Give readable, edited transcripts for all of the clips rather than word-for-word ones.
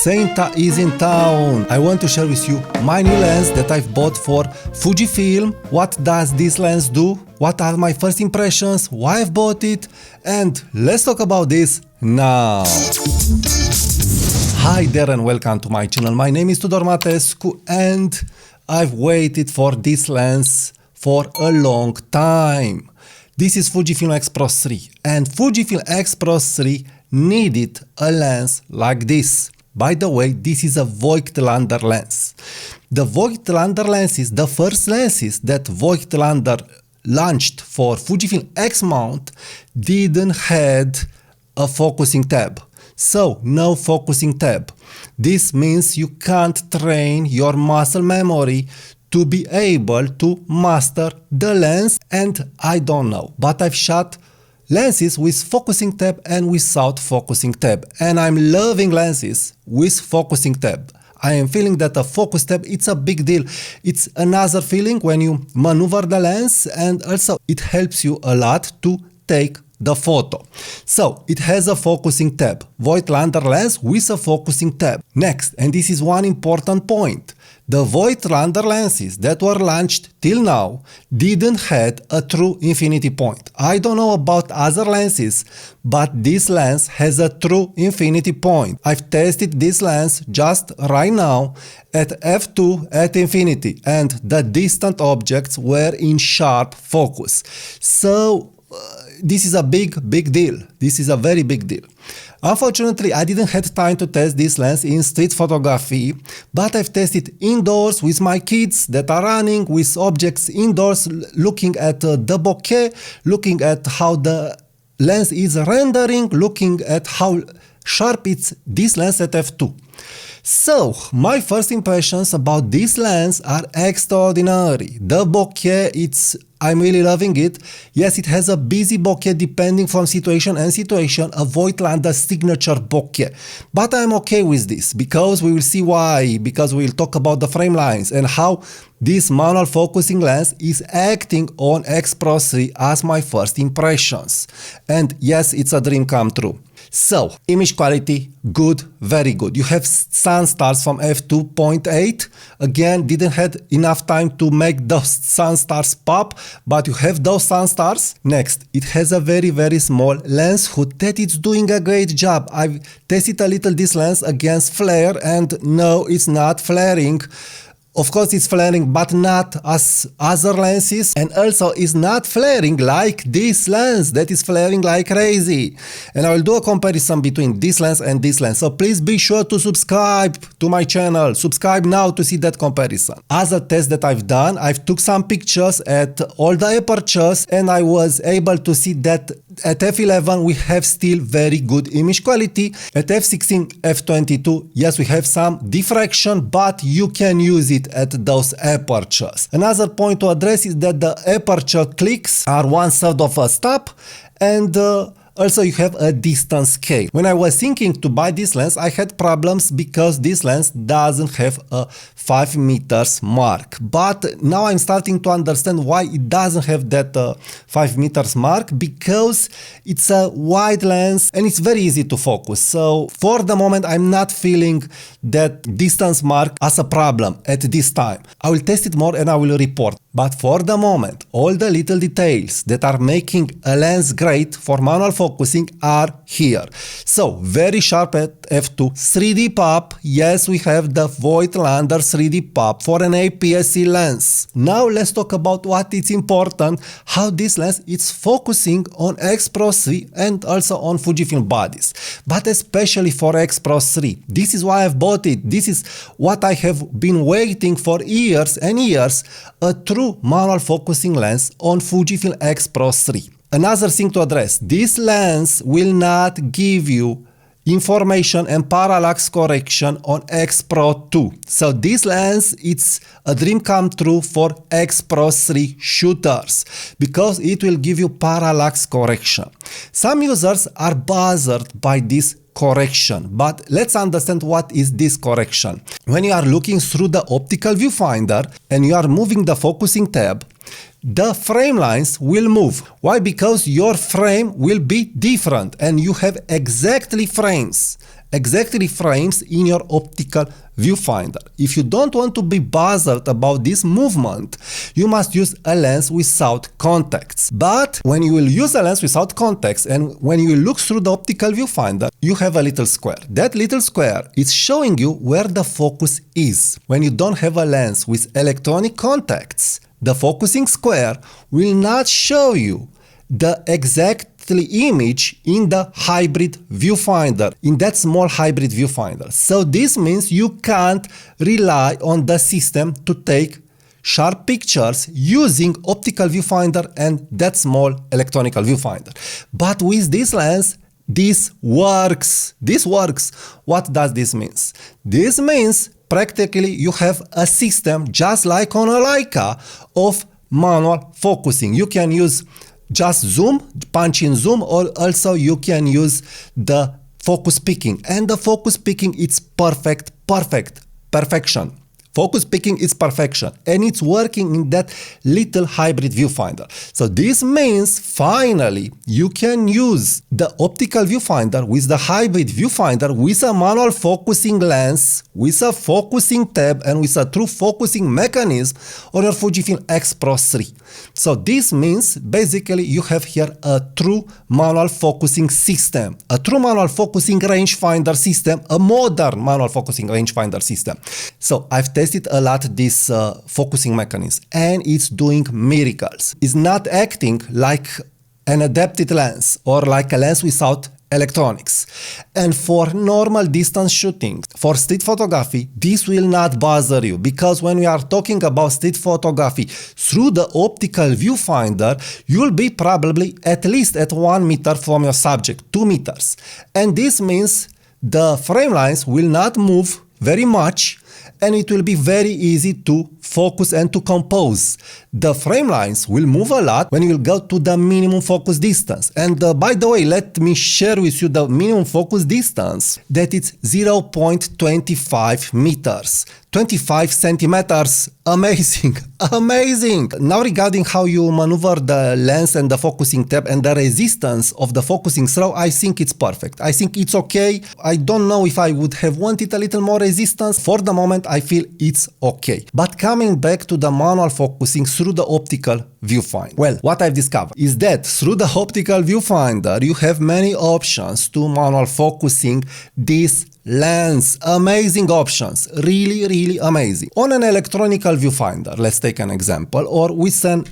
Santa is in town. I want to share with you my new lens that I've bought for Fujifilm. What does this lens do? What are my first impressions? Why I've bought it? And let's talk about this now. Hi there and welcome to my channel. My name is Tudor Matescu and I've waited for this lens for a long time. This is Fujifilm X-PRO3 and Fujifilm X-PRO3 needed a lens like this. By the way, this is a Voigtlander lens. The Voigtlander lens is the first lenses that Voigtlander launched for Fujifilm X mount didn't had a focusing tab. So, no focusing tab. This means you can't train your muscle memory to be able to master the lens, and I don't know, but I've shot lenses with focusing tab and without focusing tab, and I'm loving lenses with focusing tab. I am feeling that a focus tab, it's a big deal. It's another feeling when you maneuver the lens, and also it helps you a lot to take the photo. So it has a focusing tab, Voigtlander lens with a focusing tab. Next, and this is one important point, the Voigtlander lenses that were launched till now didn't had a true infinity point. I don't know about other lenses, but this lens has a true infinity point. I've tested this lens just right now at f2 at infinity, and the distant objects were in sharp focus. So this is a big deal. This is a very big deal. Unfortunately, I didn't have time to test this lens in street photography, but I've tested indoors with my kids that are running with objects indoors, looking at the bokeh, looking at how the lens is rendering, looking at how sharp it's this lens at f2. So, my first impressions about this lens are extraordinary. The bokeh, I'm really loving it. Yes, it has a busy bokeh depending from situation and situation, a Voigtlander signature bokeh. But I'm okay with this because we will see why, because we will talk about the frame lines and how this manual focusing lens is acting on X-PRO3 as my first impressions. And yes, it's a dream come true. So, image quality, good, very good. You have sun stars from f2.8. Again, didn't have enough time to make those sun stars pop, but you have those sun stars. Next, it has a very small lens hood that it's doing a great job. I've tested a little this lens against flare, and no, it's not flaring. Of course it's flaring, but not as other lenses, and also is not flaring like this lens that is flaring like crazy. And I will do a comparison between this lens and this lens. So please be sure to subscribe to my channel. Subscribe now to see that comparison. As a test that I've done, I've took some pictures at all the apertures, and I was able to see that at f11 we have still very good image quality. At f16, f22, yes, we have some diffraction, but you can use it at those apertures. Another point to address is that the aperture clicks are 1/3 of a stop, and also you have a distance scale. When I was thinking to buy this lens, I had problems because this lens doesn't have a 5 meters mark. But now I'm starting to understand why it doesn't have that 5 meters mark, because it's a wide lens and it's very easy to focus. So for the moment, I'm not feeling that distance mark as a problem at this time. I will test it more and I will report. But for the moment, all the little details that are making a lens great for manual focusing are here. So, very sharp at f2. 3D pop, yes, we have the Voigtlander 3D pop for an APS-C lens. Now let's talk about what is important, how this lens is focusing on X-PRO3 and also on Fujifilm bodies. But especially for X-PRO3. This is why I've bought it. This is what I have been waiting for years and years, a true manual focusing lens on Fujifilm X-PRO3. Another thing to address, this lens will not give you information and parallax correction on X-PRO2. So this lens, it's a dream come true for X-PRO3 shooters because it will give you parallax correction. Some users are bothered by this correction, but let's understand what is this correction. When you are looking through the optical viewfinder and you are moving the focusing tab, the frame lines will move. Why? Because your frame will be different and you have exactly frames exactly frames in your optical viewfinder. If you don't want to be bothered about this movement, you must use a lens without contacts. But when you will use a lens without contacts and when you look through the optical viewfinder, you have a little square. That little square is showing you where the focus is. When you don't have a lens with electronic contacts, the focusing square will not show you the exact image in the hybrid viewfinder, in that small hybrid viewfinder. So this means you can't rely on the system to take sharp pictures using optical viewfinder and that small electronical viewfinder. But with this lens, this works. This works. What does this mean? This means practically you have a system just like on a Leica of manual focusing. You can use just zoom, punch in zoom, or also you can use the focus picking. And the focus picking is perfection. Focus picking is perfection, and it's working in that little hybrid viewfinder. So this means finally you can use the optical viewfinder with the hybrid viewfinder with a manual focusing lens, with a focusing tab, and with a true focusing mechanism on your Fujifilm X-PRO3. So this means basically you have here a true manual focusing system, a true manual focusing rangefinder system, a modern manual focusing rangefinder system. So I've tested a lot this focusing mechanism and it's doing miracles. It's not acting like an adapted lens or like a lens without electronics. And for normal distance shooting, for street photography, this will not bother you, because when we are talking about street photography through the optical viewfinder, you'll be probably at least at 1 meter from your subject, 2 meters. And this means the frame lines will not move very much, and it will be very easy to focus and to compose. The frame lines will move a lot when you will go to the minimum focus distance. And by the way, let me share with you the minimum focus distance, that it's 0.25 meters. 25 centimeters. Amazing, amazing. Now regarding how you maneuver the lens and the focusing tab and the resistance of the focusing throw, I think it's perfect. I think it's okay. I don't know if I would have wanted a little more resistance. For the moment, I feel it's okay. But coming back to the manual focusing through the optical viewfinder. Well, what I've discovered is that through the optical viewfinder, you have many options to manual focusing this lens. Amazing options, really amazing. On an electronical viewfinder, let's take an example, or with an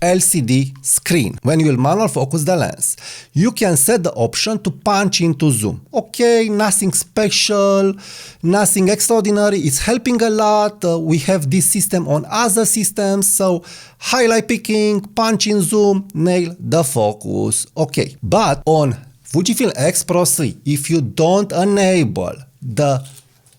LCD screen, when you will manual focus the lens, you can set the option to punch into zoom. Okay, nothing special, nothing extraordinary, it's helping a lot. We have this system on other systems, so highlight picking, punch in zoom, nail the focus. Okay, but on Fujifilm X-PRO3, if you don't enable the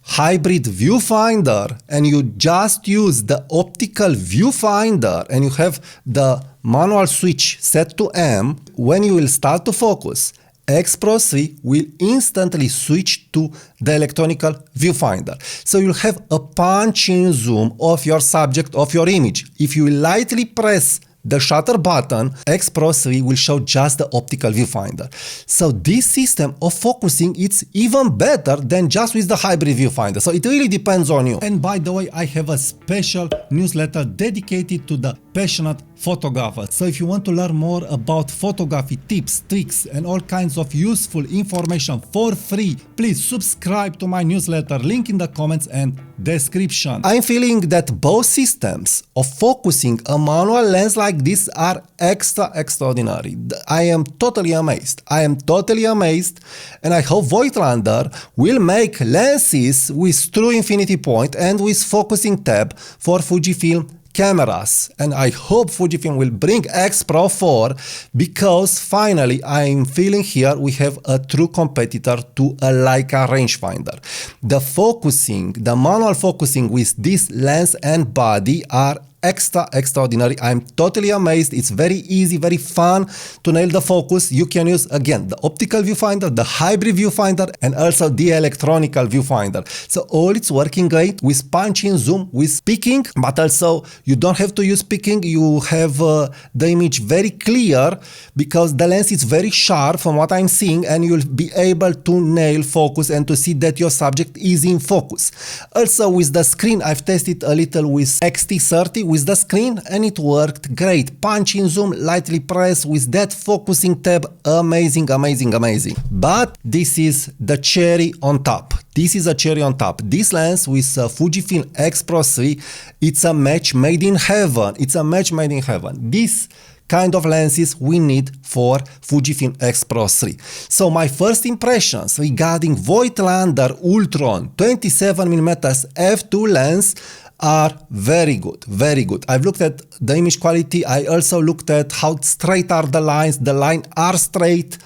hybrid viewfinder and you just use the optical viewfinder and you have the manual switch set to M, when you will start to focus, X-PRO3 will instantly switch to the electronical viewfinder. So you'll have a punch-in zoom of your subject, of your image. If you lightly press the shutter button, X-PRO3 will show just the optical viewfinder. So this system of focusing, it's even better than just with the hybrid viewfinder. So it really depends on you. And by the way, I have a special newsletter dedicated to the passionate photographers. So if you want to learn more about photography tips, tricks, and all kinds of useful information for free, please subscribe to my newsletter, link in the comments and description. I'm feeling that both systems of focusing a manual lens like this are extraordinary. I am totally amazed. And I hope Voigtlander will make lenses with true infinity point and with focusing tab for Fujifilm cameras, and I hope Fujifilm will bring X-PRO4, because finally I'm feeling here we have a true competitor to a Leica rangefinder. The focusing, the manual focusing with this lens and body are extraordinary. I'm totally amazed. It's very easy, very fun to nail the focus. You can use again the optical viewfinder, the hybrid viewfinder, and also the electronical viewfinder. So all it's working great with punching, zoom, with peaking, but also you don't have to use peaking. You have the image very clear because the lens is very sharp from what I'm seeing, and you'll be able to nail focus and to see that your subject is in focus. Also with the screen, I've tested a little with X-T30 with the screen and it worked great. Punch in, zoom, lightly press with that focusing tab. Amazing, amazing, amazing. But this is the cherry on top. This is a cherry on top. This lens with Fujifilm X-PRO3, it's a match made in heaven. It's a match made in heaven. This kind of lenses we need for Fujifilm X-PRO3. So my first impressions regarding Voigtlander Ultron 27mm f2 lens are very good, very good. I've looked at the image quality. I also looked at how straight are the lines. The lines are straight.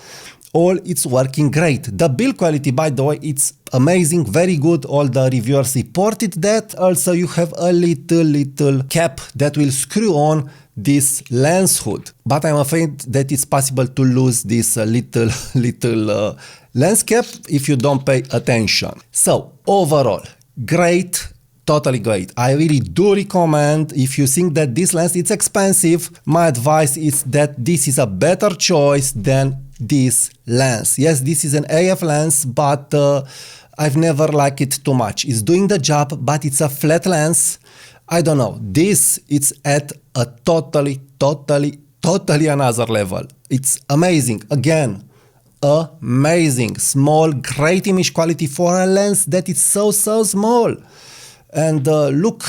All it's working great. The build quality, by the way, it's amazing, very good. All the reviewers reported that. Also, you have a little cap that will screw on this lens hood. But I'm afraid that it's possible to lose this little lens cap if you don't pay attention. So overall, great. Totally great. I really do recommend. If you think that this lens is expensive, my advice is that this is a better choice than this lens. Yes, this is an AF lens, but I've never liked it too much. It's doing the job, but it's a flat lens. I don't know. This it's at a totally another level. It's amazing. Again, amazing. Small, great image quality for a lens that is so small. And look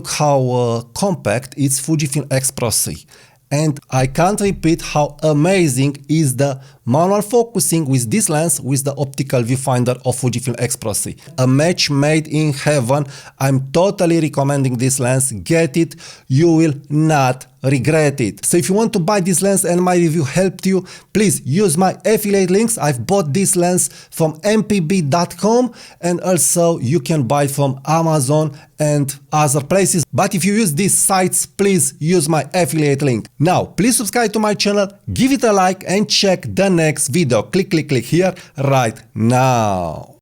how compact is Fujifilm X-PRO3. And I can't repeat how amazing is the manual focusing with this lens with the optical viewfinder of Fujifilm X-PRO3. A match made in heaven. I'm totally recommending this lens. Get it. You will not regret it. So if you want to buy this lens and my review helped you, please use my affiliate links. I've bought this lens from mpb.com and also you can buy from Amazon and other places. But if you use these sites, please use my affiliate link. Now, please subscribe to my channel, give it a like and check the next video. Click here right now.